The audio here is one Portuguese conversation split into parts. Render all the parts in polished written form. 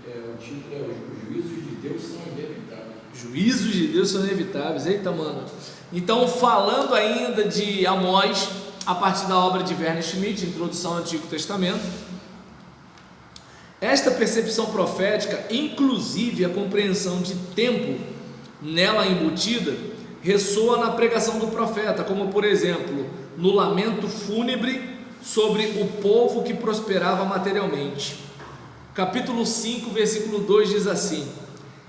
o título é Os Juízos de Deus São Inevitáveis. Juízos de Deus são inevitáveis. Eita, mano. Então, falando ainda de Amós, a partir da obra de Werner Schmidt, Introdução ao Antigo Testamento, esta percepção profética, inclusive a compreensão de tempo nela embutida, ressoa na pregação do profeta, como por exemplo, no lamento fúnebre sobre o povo que prosperava materialmente. Capítulo 5, versículo 2 diz assim: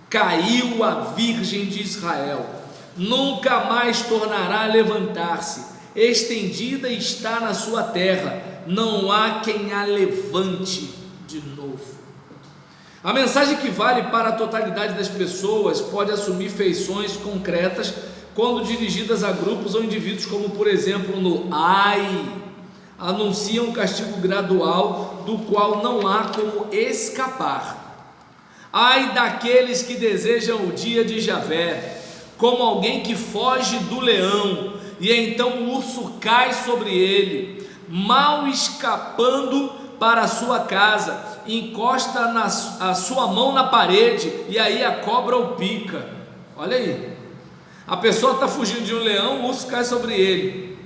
caiu a virgem de Israel, nunca mais tornará a levantar-se, estendida está na sua terra, não há quem a levante de novo. A mensagem que vale para a totalidade das pessoas pode assumir feições concretas quando dirigidas a grupos ou indivíduos, como por exemplo no Ai, anuncia um castigo gradual do qual não há como escapar. Ai daqueles que desejam o dia de Javé, como alguém que foge do leão, e então o urso cai sobre ele, mal escapando para a sua casa, encosta a sua mão na parede, e aí a cobra o pica. Olha aí, a pessoa está fugindo de um leão, o urso cai sobre ele,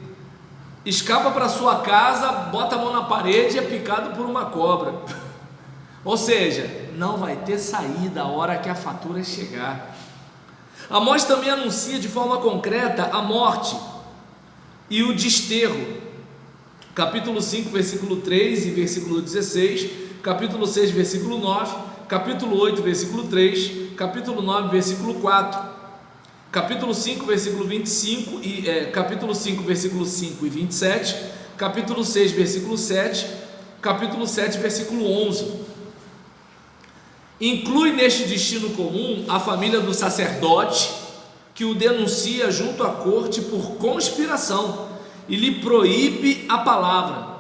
escapa para sua casa, bota a mão na parede e é picado por uma cobra. Ou seja, não vai ter saída a hora que a fatura chegar. Amós também anuncia de forma concreta a morte e o desterro. Capítulo 5, versículo 3 e versículo 16, capítulo 6, versículo 9, capítulo 8, versículo 3, capítulo 9, versículo 4, capítulo 5, versículo 25 e capítulo 5, versículo 5 e 27, capítulo 6, versículo 7, capítulo 7, versículo 11. Inclui neste destino comum a família do sacerdote, que o denuncia junto à corte por conspiração e lhe proíbe a palavra.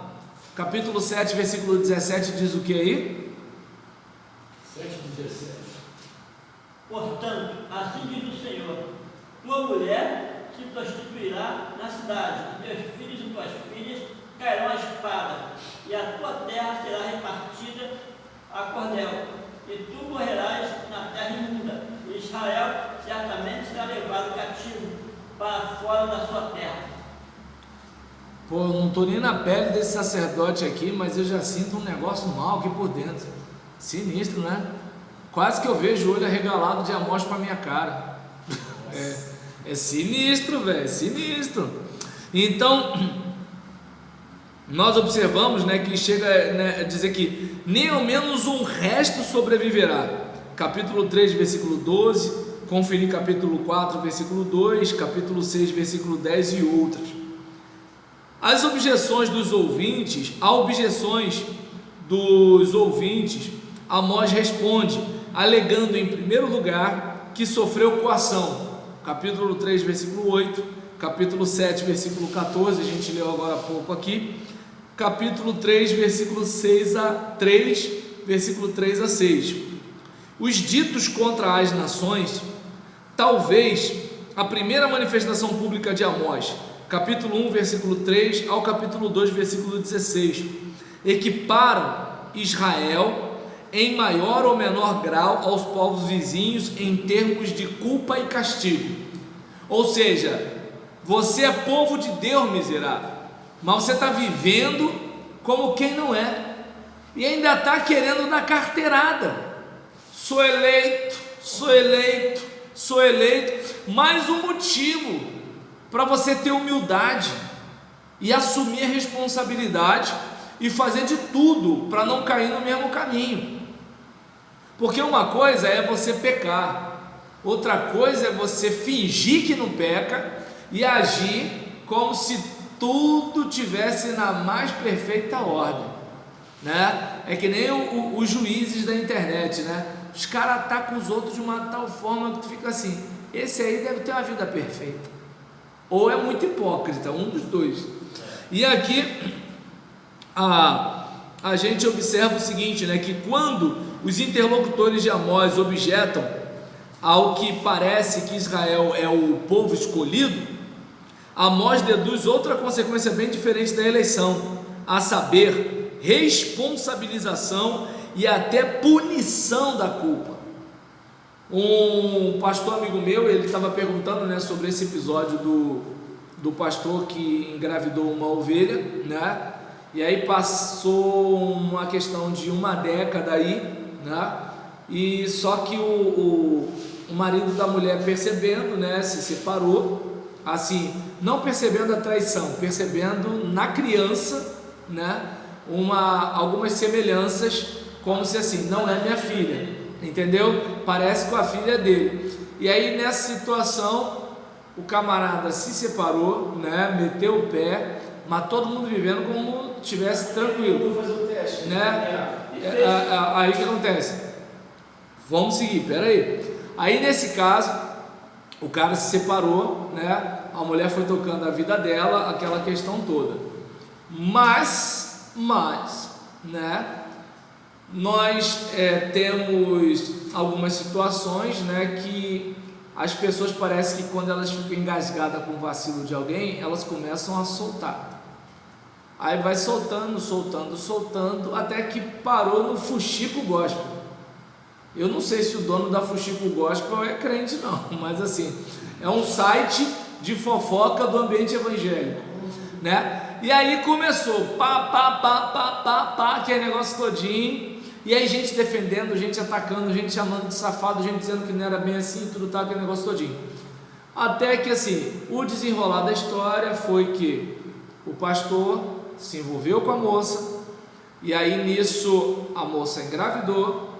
Capítulo 7, versículo 17 diz o que aí? 7:17. Portanto, assim diz o Senhor: tua mulher se prostituirá na cidade, e teus filhos e tuas filhas cairão à espada, e a tua terra será repartida a cordel, e tu morrerás na terra imunda, e Israel certamente será levado cativo para fora da sua terra. Pô, não estou nem na pele desse sacerdote aqui, mas eu já sinto um negócio mal aqui por dentro. Sinistro, né? Quase que eu vejo o olho arregalado de Amós para minha cara. É sinistro, velho, sinistro. Então, nós observamos, né, que chega, né, a dizer que nem ao menos um resto sobreviverá. Capítulo 3, versículo 12, conferir capítulo 4, versículo 2, capítulo 6, versículo 10 e outras. As objeções dos ouvintes, Amós responde, alegando em primeiro lugar que sofreu coação. Capítulo 3, versículo 8, capítulo 7, versículo 14, a gente leu agora há pouco aqui, capítulo 3, versículo 6 a 3, versículo 3 a 6. Os ditos contra as nações, talvez a primeira manifestação pública de Amós, capítulo 1, versículo 3 ao capítulo 2, versículo 16, equiparam Israel em maior ou menor grau aos povos vizinhos em termos de culpa e castigo. Ou seja, você é povo de Deus, miserável, mas você está vivendo como quem não é, e ainda está querendo dar carteirada. Sou eleito, sou eleito, sou eleito. Mais um motivo para você ter humildade e assumir a responsabilidade e fazer de tudo para não cair no mesmo caminho. Porque uma coisa é você pecar, outra coisa é você fingir que não peca e agir como se tudo tivesse na mais perfeita ordem, né? É que nem os juízes da internet, né? Os caras atacam os outros de uma tal forma que tu fica assim, esse aí deve ter uma vida perfeita, ou é muito hipócrita, um dos dois. E aqui a gente observa o seguinte, né, que quando os interlocutores de Amós objetam ao que parece que Israel é o povo escolhido, Amós deduz outra consequência bem diferente da eleição, a saber, responsabilização e até punição da culpa. Um pastor amigo meu, ele estava perguntando, né, sobre esse episódio do pastor que engravidou uma ovelha, né? E aí passou uma questão de uma década aí, né? E só que o marido da mulher percebendo, né, se separou, assim, não percebendo a traição, percebendo na criança, né, algumas semelhanças, como se assim, não é minha filha, entendeu? Parece com a filha dele. E aí nessa situação o camarada se separou, né, meteu o pé, mas todo mundo vivendo como tivesse tranquilo, né? Aí o que acontece? Vamos seguir, peraí. Aí nesse caso o cara se separou, né? A mulher foi tocando a vida dela, aquela questão toda. Mas, né? Nós temos algumas situações, né, que as pessoas parece que quando elas ficam engasgadas com o vacilo de alguém, elas começam a soltar. Aí vai soltando, até que parou no Fuxico Gospel. Eu não sei se o dono da Fuxico Gospel é crente não, mas assim, é um site de fofoca do ambiente evangélico, né? E aí começou, aquele negócio todinho, e aí gente defendendo, gente atacando, gente chamando de safado, gente dizendo que não era bem assim, tudo tal, aquele negócio todinho. Até que assim, o desenrolar da história foi que o pastor se envolveu com a moça, e aí nisso a moça engravidou.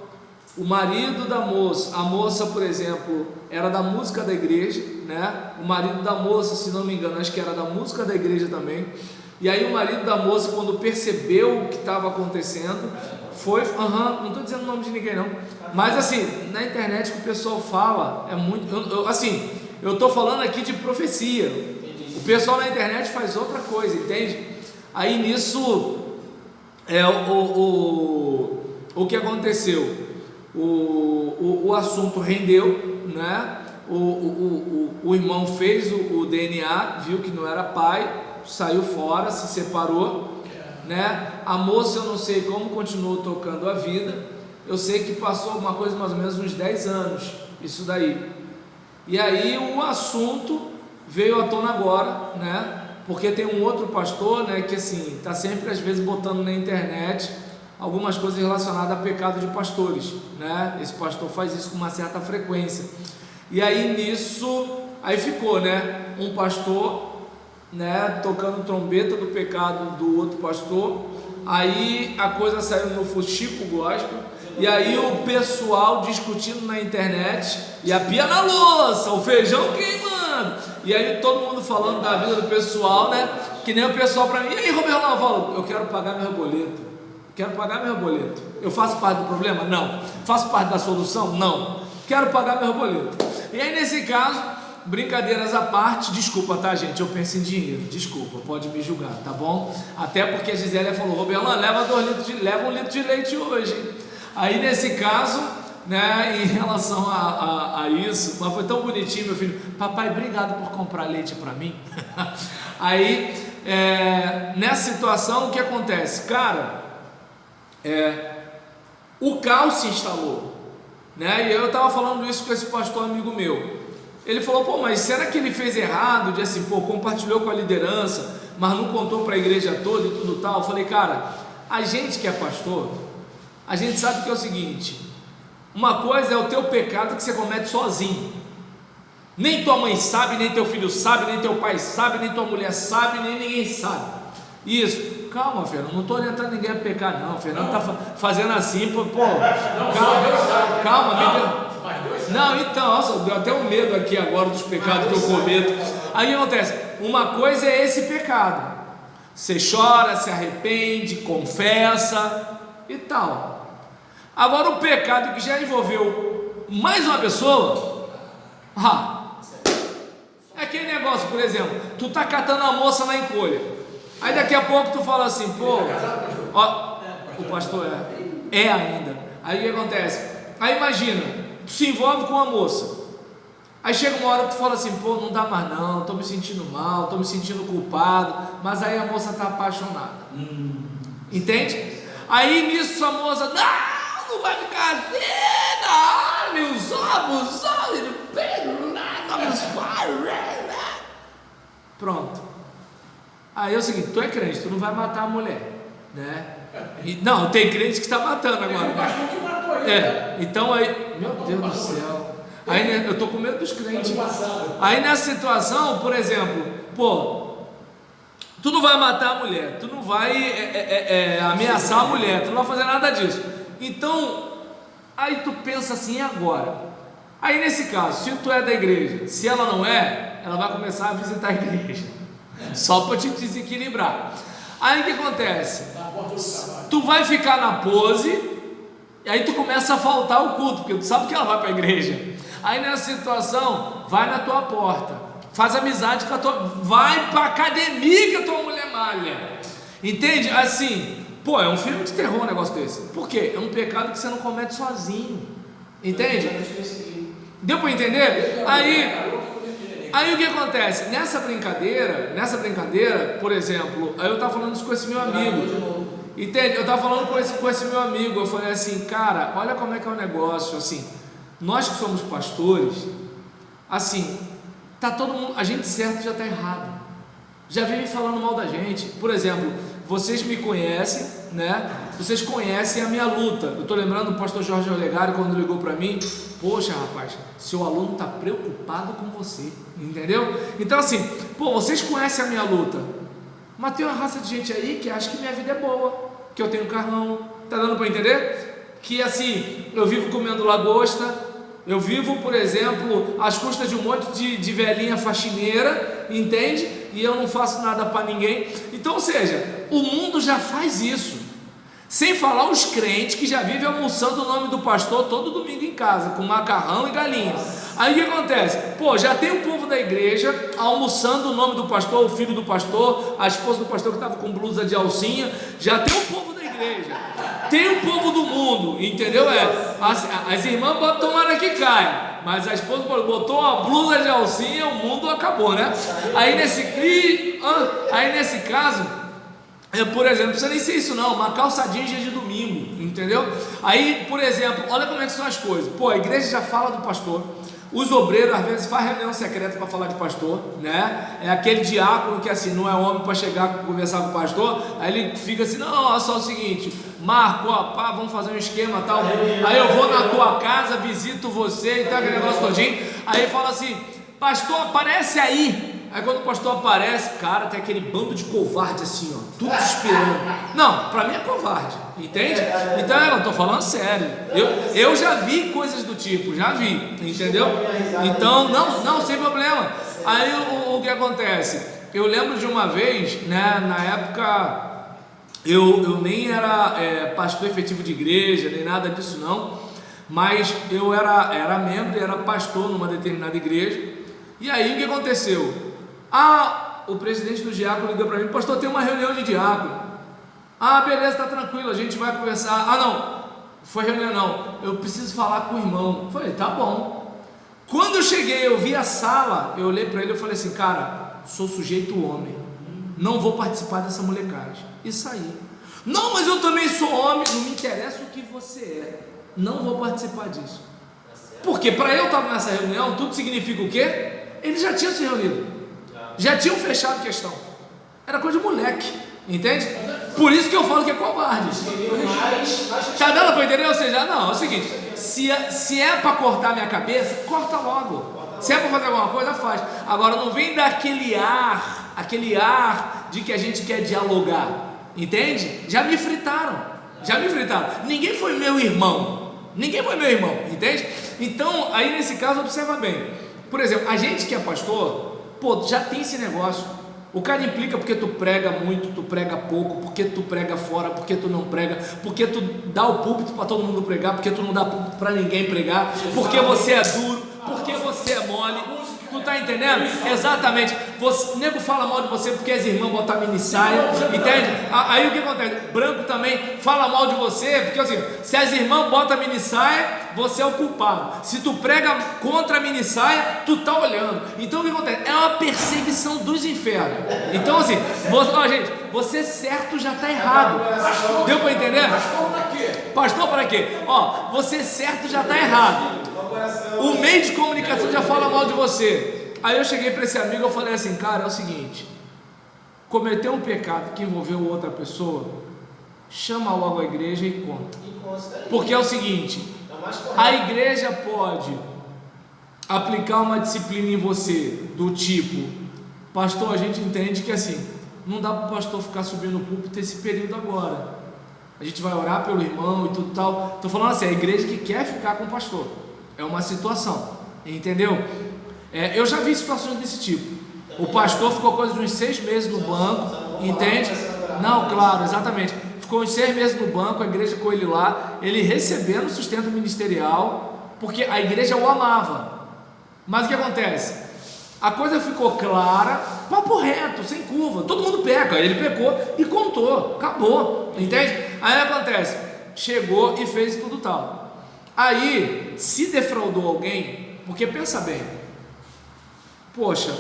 O marido da moça, a moça, por exemplo, era da música da igreja, né? O marido da moça, se não me engano, acho que era da música da igreja também. E aí o marido da moça, quando percebeu o que estava acontecendo, foi, não estou dizendo o nome de ninguém não, mas assim, na internet que o pessoal fala, é muito, eu estou falando aqui de profecia, o pessoal na internet faz outra coisa, entende? Aí nisso, o que aconteceu? O assunto rendeu, né? O irmão fez o DNA, viu que não era pai, saiu fora, se separou, né? A moça, eu não sei como continuou tocando a vida, eu sei que passou alguma coisa mais ou menos uns 10 anos, isso daí. E aí o assunto veio à tona agora, né? Porque tem um outro pastor, né, que assim, está sempre às vezes botando na internet algumas coisas relacionadas a pecado de pastores, né? Esse pastor faz isso com uma certa frequência. E aí nisso, aí ficou, né? Um pastor, né, tocando trombeta do pecado do outro pastor. Aí a coisa saiu no Fuxico Gospel. E aí o pessoal discutindo na internet, e a pia na louça, o feijão queimando. E aí todo mundo falando da vida do pessoal, né? Que nem o pessoal para mim. E aí, Roberto, eu falo, eu quero pagar meu boleto. Eu faço parte do problema? Não. Faço parte da solução? Não. Quero pagar meu boleto. E aí nesse caso, brincadeiras à parte, desculpa, tá, gente? Eu penso em dinheiro, desculpa, pode me julgar, tá bom? Até porque a Gisele falou, Roberto, leva 1 litro de leite hoje. Aí nesse caso, né, em relação a isso, mas foi tão bonitinho, meu filho, papai, obrigado por comprar leite para mim. Aí, nessa situação, o que acontece? Cara, o caos se instalou, né? E eu estava falando isso com esse pastor amigo meu. Ele falou, pô, mas será que ele fez errado? De assim, pô, compartilhou com a liderança, mas não contou para a igreja toda e tudo tal. Eu falei, cara, a gente que é pastor, a gente sabe que é o seguinte: uma coisa é o teu pecado que você comete sozinho. Nem tua mãe sabe, nem teu filho sabe, nem teu pai sabe, nem tua mulher sabe, nem ninguém sabe. Isso. Calma, Fernando, não estou orientando ninguém a pecar, não. O Fernando está fazendo assim, pô. Calma, me deu. Não, então, nossa, deu até um medo aqui agora dos pecados que eu cometo. Aí o que acontece? Uma coisa é esse pecado. Você chora, se arrepende, confessa e tal. Agora o pecado que já envolveu mais uma pessoa, é aquele negócio, por exemplo, tu tá catando a moça na encolha. Aí daqui a pouco tu fala assim, pô, ó, o pastor é ainda. Aí o que acontece? Aí imagina, tu se envolve com uma moça. Aí chega uma hora que tu fala assim, pô, não dá mais não, tô me sentindo mal, tô me sentindo culpado. Mas aí a moça tá apaixonada. Entende? Aí nisso a moça, não vai ficar assim, não, meus ovos, pronto. Aí é o seguinte, tu é crente, tu não vai matar a mulher, né? Não, tem crente que está matando agora. O pastor que matou ele. Então aí, meu Deus do céu. Aí eu tô com medo dos crentes. Aí nessa situação, por exemplo, tu não vai matar a mulher, tu não vai ameaçar a mulher, tu não vai fazer nada disso. Então, aí tu pensa assim, e agora? Aí nesse caso, se tu é da igreja, se ela não é, ela vai começar a visitar a igreja, só para te desequilibrar. Aí o que acontece? Tu vai ficar na pose, e aí tu começa a faltar o culto, porque tu sabe que ela vai para a igreja. Aí nessa situação, vai na tua porta, faz amizade com a tua, vai para a academia que a tua mulher malha, entende? Assim, é um filme de terror um negócio desse. Por quê? É um pecado que você não comete sozinho, entende? Deu para entender? Aí o que acontece? Nessa brincadeira, por exemplo, aí eu estava falando isso com esse meu amigo, entende? Eu estava falando com esse meu amigo, eu falei assim, cara, olha como é que é o negócio, assim, nós que somos pastores, assim, tá todo mundo, a gente certo já está errado, já vem falando mal da gente. Por exemplo, vocês me conhecem, né? Vocês conhecem a minha luta. Eu estou lembrando do pastor Jorge Olegário quando ligou para mim, poxa rapaz, seu aluno está preocupado com você, entendeu? Então assim, vocês conhecem a minha luta, mas tem uma raça de gente aí que acha que minha vida é boa, que eu tenho carrão, tá dando para entender? Que assim, eu vivo comendo lagosta, eu vivo, por exemplo, às custas de um monte de velhinha faxineira, entende? E eu não faço nada para ninguém. Então, ou seja, o mundo já faz isso. Sem falar os crentes que já vivem almoçando o nome do pastor todo domingo em casa, com macarrão e galinha. Aí o que acontece? Já tem o povo da igreja almoçando o nome do pastor, o filho do pastor, a esposa do pastor que estava com blusa de alcinha. Já tem o povo da igreja, tem o povo do mundo, entendeu? As irmãs tomara que caia, mas a esposa botou uma blusa de alcinha, o mundo acabou, né? Aí nesse caso, por exemplo, não precisa nem ser isso não, uma calçadinha dia de domingo, entendeu? Aí, por exemplo, olha como é que são as coisas. A igreja já fala do pastor, os obreiros às vezes fazem reunião secreta para falar de pastor, né? É aquele diácono que assim, não é homem para chegar e conversar com o pastor, aí ele fica assim, não, olha só o seguinte, Marco, vamos fazer um esquema tal, aí eu vou na tua casa, visito você e tal, aquele negócio todinho, aí fala assim, pastor, aparece aí. Aí quando o pastor aparece, cara, tem aquele bando de covarde assim, tudo te esperando. Não, para mim é covarde, entende? Então eu não estou falando sério. Eu já vi coisas do tipo, já vi, entendeu? Então, não, sem problema. Aí o que acontece? Eu lembro de uma vez, né, na época, eu nem era pastor efetivo de igreja, nem nada disso não, mas eu era membro e era pastor numa determinada igreja. E aí o que aconteceu? O presidente do diácono ligou para mim, pastor, tem uma reunião de diácono. Beleza, tá tranquilo, a gente vai conversar. Não, foi reunião não, eu preciso falar com o irmão. Falei, tá bom. Quando eu cheguei, eu vi a sala, eu olhei para ele e falei assim, cara, sou sujeito homem, não vou participar dessa molecagem. E saí. Não, mas eu também sou homem, não me interessa o que você é, não vou participar disso. Porque para eu estar nessa reunião, tudo significa o quê? Eles já tinham se reunido, já tinham fechado a questão, era coisa de moleque, entende? Por isso que eu falo que é covarde. Tá dando para entender? Ou seja, não, é o seguinte, se é para cortar minha cabeça, corta logo. Se é para fazer alguma coisa, faz. Agora não vem dar aquele ar de que a gente quer dialogar, entende? Já me fritaram. Ninguém foi meu irmão, entende? Então aí nesse caso observa bem. Por exemplo, a gente que é pastor, já tem esse negócio. O cara implica porque tu prega muito, tu prega pouco, porque tu prega fora, porque tu não prega, porque tu dá o púlpito para todo mundo pregar, porque tu não dá púlpito para ninguém pregar, porque você é duro, porque você é mole. Tu tá entendendo? Exatamente. O nego fala mal de você porque as irmãs botam mini saia, entende? Aí o que acontece? Branco também fala mal de você, porque assim, se as irmãs botam mini saia, você é o culpado. Se tu prega contra a mini saia, tu tá olhando. Então o que acontece? É uma perseguição dos infernos. Então assim, gente, você certo já tá errado. Deu para entender? Mas como pra quê? Pastor, para quê? Ó, você certo já está errado. O meio de comunicação já fala mal de você. Aí eu cheguei para esse amigo, eu falei assim, cara, é o seguinte, cometeu um pecado que envolveu outra pessoa, chama logo a igreja e conta. Porque é o seguinte, a igreja pode aplicar uma disciplina em você, do tipo, pastor, a gente entende que assim, não dá para o pastor ficar subindo no púlpito esse período agora, a gente vai orar pelo irmão e tudo tal. Estou falando assim, a igreja que quer ficar com o pastor, é uma situação, entendeu? Eu já vi situações desse tipo, o pastor ficou coisa de uns 6 meses no banco, entende? Não, claro, exatamente, ficou uns 6 meses no banco, a igreja com ele lá, ele recebendo sustento ministerial, porque a igreja o amava. Mas o que acontece? A coisa ficou clara, papo reto, sem curva, todo mundo peca, ele pecou e contou, acabou, entende? Aí acontece, chegou e fez tudo tal. Aí, se defraudou alguém, porque pensa bem, poxa,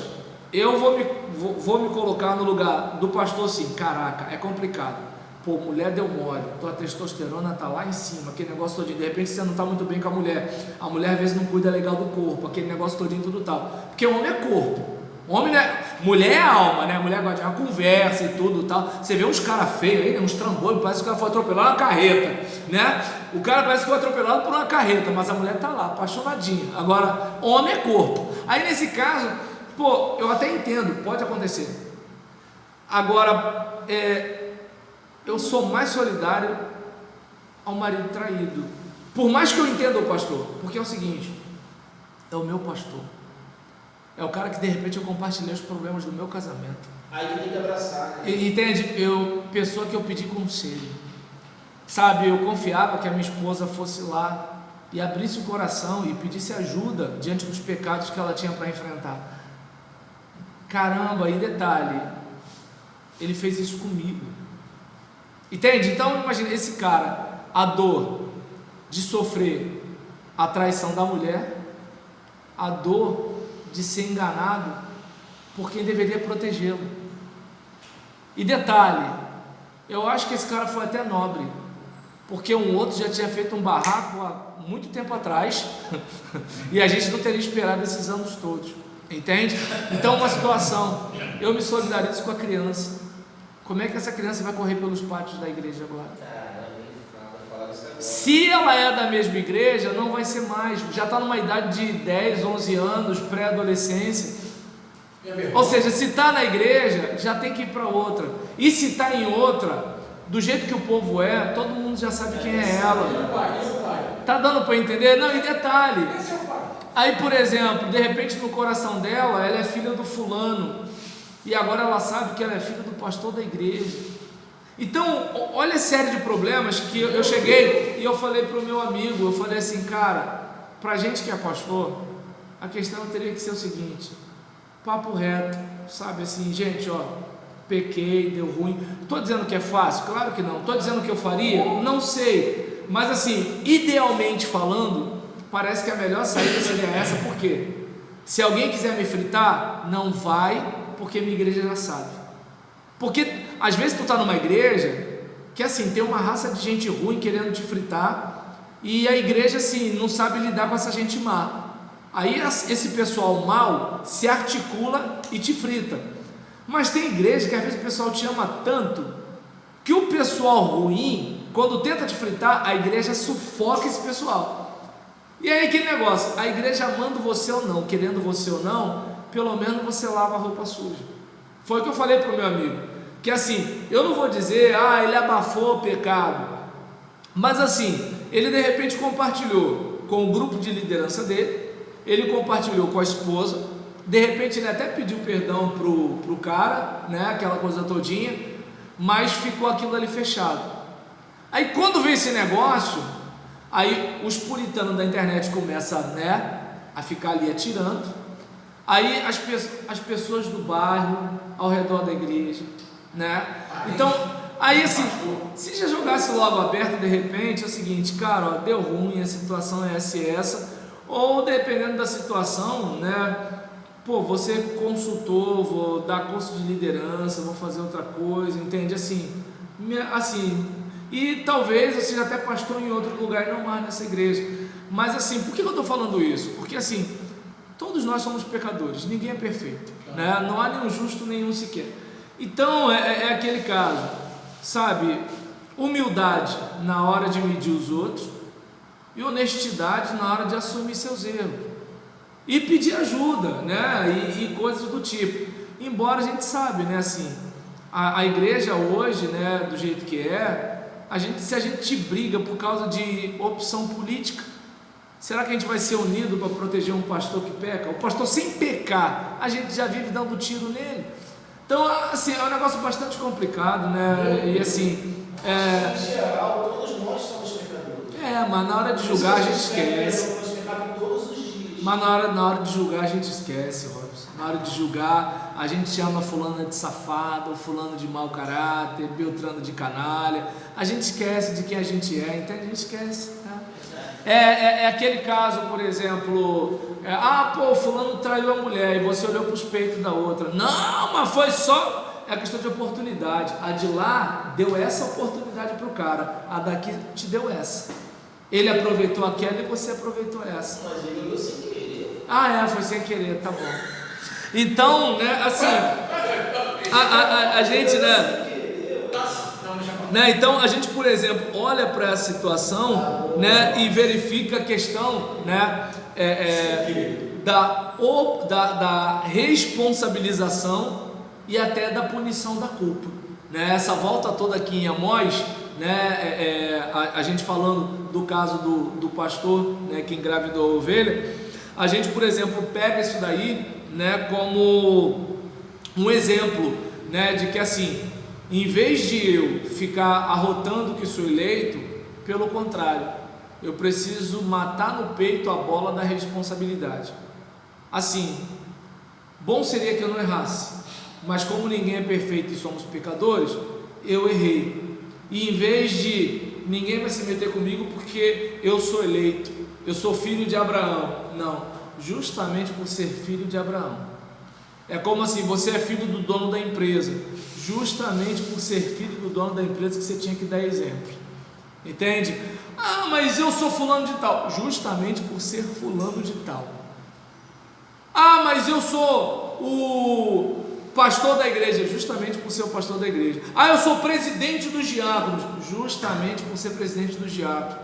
eu vou me colocar no lugar do pastor assim, caraca, é complicado. Pô, mulher deu mole, tua testosterona tá lá em cima, aquele negócio todinho, de repente você não tá muito bem com a mulher às vezes não cuida legal do corpo, aquele negócio todinho, tudo tal, porque o homem é corpo, homem mulher é alma, né, mulher gosta de uma conversa e tudo tal, você vê uns caras feios aí, né? Uns trambolhos, parece que o cara foi atropelado uma carreta, né, o cara parece que foi atropelado por uma carreta, mas a mulher tá lá, apaixonadinha. Agora, homem é corpo, aí nesse caso, pô, eu até entendo, pode acontecer, agora, eu sou mais solidário ao marido traído, por mais que eu entenda o pastor, porque é o seguinte, é o meu pastor, é o cara que de repente eu compartilhei os problemas do meu casamento, aí tem que abraçar, né? Entende? Pessoa que eu pedi conselho, sabe, eu confiava que a minha esposa fosse lá e abrisse o coração e pedisse ajuda diante dos pecados que ela tinha para enfrentar. Caramba, e detalhe, ele fez isso comigo. Entende? Então imagina esse cara, a dor de sofrer a traição da mulher, a dor de ser enganado por quem deveria protegê-lo. E detalhe, eu acho que esse cara foi até nobre, porque um outro já tinha feito um barraco há muito tempo atrás e a gente não teria esperado esses anos todos, entende? Então uma situação, eu me solidarizo com a criança. Como é que essa criança vai correr pelos pátios da igreja agora? Se ela é da mesma igreja, não vai ser mais, já está numa idade de 10, 11 anos, pré-adolescência, ou seja, se está na igreja, já tem que ir para outra, e se está em outra, do jeito que o povo é, todo mundo já sabe quem é ela, está dando para entender? Não, e detalhe, aí por exemplo, de repente no coração dela, ela é filha do fulano, e agora ela sabe que ela é filha do pastor da igreja. Então, olha a série de problemas que eu cheguei e eu falei para o meu amigo, eu falei assim, cara, para a gente que é pastor, a questão teria que ser o seguinte, papo reto, sabe assim, gente, ó, pequei, deu ruim, estou dizendo que é fácil? Claro que não. Estou dizendo que eu faria? Não sei, mas assim, idealmente falando, parece que a melhor saída seria essa, porque se alguém quiser me fritar, não vai, porque minha igreja já sabe. Porque às vezes tu está numa igreja que assim, tem uma raça de gente ruim querendo te fritar, e a igreja assim, não sabe lidar com essa gente má. Aí esse pessoal mau se articula e te frita. Mas tem igreja que às vezes o pessoal te ama tanto que o pessoal ruim, quando tenta te fritar, a igreja sufoca esse pessoal. E aí aquele negócio, a igreja amando você ou não, querendo você ou não, pelo menos você lava a roupa suja. Foi o que eu falei para o meu amigo, que assim, eu não vou dizer, ele abafou o pecado, mas assim, ele de repente compartilhou com o grupo de liderança dele, ele compartilhou com a esposa, de repente ele até pediu perdão pro cara, né, aquela coisa todinha, mas ficou aquilo ali fechado. Aí quando vem esse negócio, aí os puritanos da internet começam, né, a ficar ali atirando. Aí as pessoas do bairro, ao redor da igreja, né? Então, aí assim, se já jogasse logo aberto de repente, é o seguinte, cara, ó, deu ruim, a situação é essa e essa, ou dependendo da situação, né? Pô, você consultou, vou dar curso de liderança, vou fazer outra coisa, entende? Assim, E talvez eu seja até pastor em outro lugar e não mais nessa igreja. Mas assim, por que eu estou falando isso? Porque assim, todos nós somos pecadores, ninguém é perfeito, né? Não há nenhum justo, nenhum sequer. Então é aquele caso, sabe? Humildade na hora de medir os outros e honestidade na hora de assumir seus erros e pedir ajuda, né? E coisas do tipo. Embora a gente sabe, né? Assim, a igreja hoje, né? Do jeito que é, se a gente briga por causa de opção política, será que a gente vai ser unido para proteger um pastor que peca? O pastor sem pecar, a gente já vive dando tiro nele. Então, assim, é um negócio bastante complicado, né? E assim, em geral, todos nós somos pecadores. mas na hora de julgar a gente esquece. Nós pecamos todos os dias. Mas na hora de julgar a gente esquece, Robson. Na hora de julgar, a gente chama fulano de safado, fulano de mau caráter, Beltrano de canalha. A gente esquece de quem a gente é, então a gente esquece. Tá? É aquele caso, por exemplo, fulano traiu a mulher e você olhou para os peitos da outra. Não, mas foi só... É questão de oportunidade. A de lá deu essa oportunidade para o cara, a daqui te deu essa. Ele aproveitou aquela e você aproveitou essa. Mas ele olhou sem querer. Foi sem querer, tá bom. Então, né, assim, a gente, né, então a gente, por exemplo, olha para a situação, né, e verifica a questão, né, da responsabilização e até da punição da culpa, né? Essa volta toda aqui em Amós, né, a gente falando do caso do pastor, né, que engravidou a ovelha, a gente, por exemplo, pega isso daí, né, como um exemplo, né, de que assim, em vez de eu ficar arrotando que sou eleito, pelo contrário, eu preciso matar no peito a bola da responsabilidade. Assim, bom seria que eu não errasse, mas como ninguém é perfeito e somos pecadores, eu errei. E em vez de ninguém vai se meter comigo porque eu sou eleito, eu sou filho de Abraão, não, justamente por ser filho de Abraão. É como assim, você é filho do dono da empresa, justamente por ser filho do dono da empresa que você tinha que dar exemplo, entende? Mas eu sou fulano de tal, justamente por ser fulano de tal. Mas eu sou o pastor da igreja, justamente por ser o pastor da igreja. Eu sou presidente dos diáconos, justamente por ser presidente dos diáconos.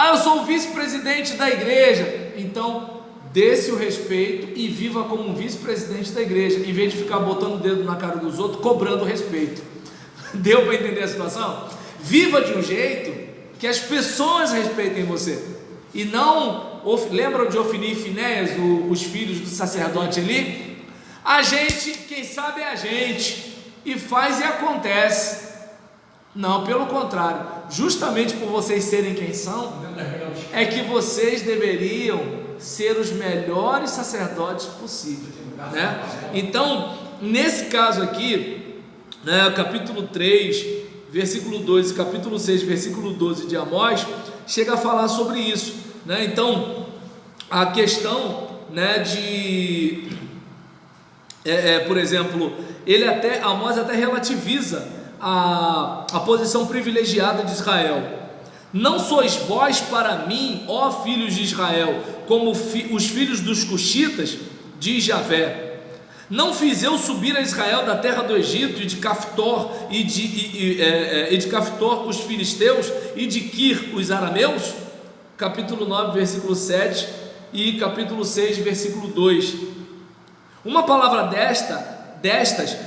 Eu sou o vice-presidente da igreja, então dê-se o respeito e viva como um vice-presidente da igreja, em vez de ficar botando o dedo na cara dos outros, cobrando respeito. Deu para entender a situação? Viva de um jeito que as pessoas respeitem você, e não, lembram de Ofni e Finéias, os filhos do sacerdote ali? A gente, quem sabe é a gente, e faz e acontece. Não, pelo contrário, justamente por vocês serem quem são, é que vocês deveriam ser os melhores sacerdotes possíveis, né? Então, nesse caso aqui, né, capítulo 3, versículo 2 e capítulo 6, versículo 12 de Amós, chega a falar sobre isso, né? Então, a questão, né, por exemplo, Amós até relativiza a posição privilegiada de Israel. Não sois vós para mim, ó filhos de Israel, como os filhos dos cuxitas, diz Javé. Não fiz eu subir a Israel da terra do Egito, e de Caftor e de Caftor os filisteus, e de Quir os arameus? Capítulo 9, versículo 7 e capítulo 6, versículo 2. Uma palavra destas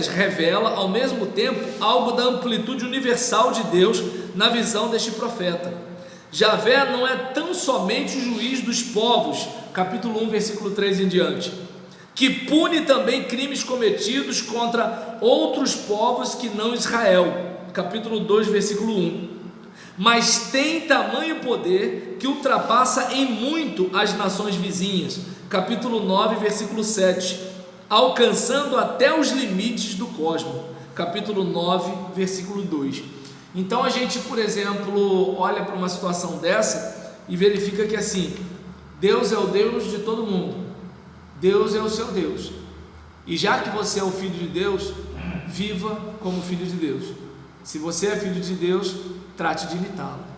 revela ao mesmo tempo algo da amplitude universal de Deus na visão deste profeta. Javé não é tão somente o juiz dos povos, capítulo 1, versículo 3 em diante, que pune também crimes cometidos contra outros povos que não Israel, capítulo 2, versículo 1, mas tem tamanho poder que ultrapassa em muito as nações vizinhas, capítulo 9, versículo 7, alcançando até os limites do cosmos, capítulo 9, versículo 2. Então a gente, por exemplo, olha para uma situação dessa e verifica que assim, Deus é o Deus de todo mundo, Deus é o seu Deus, e já que você é o filho de Deus, viva como filho de Deus, Se você é filho de Deus, trate de imitá-lo.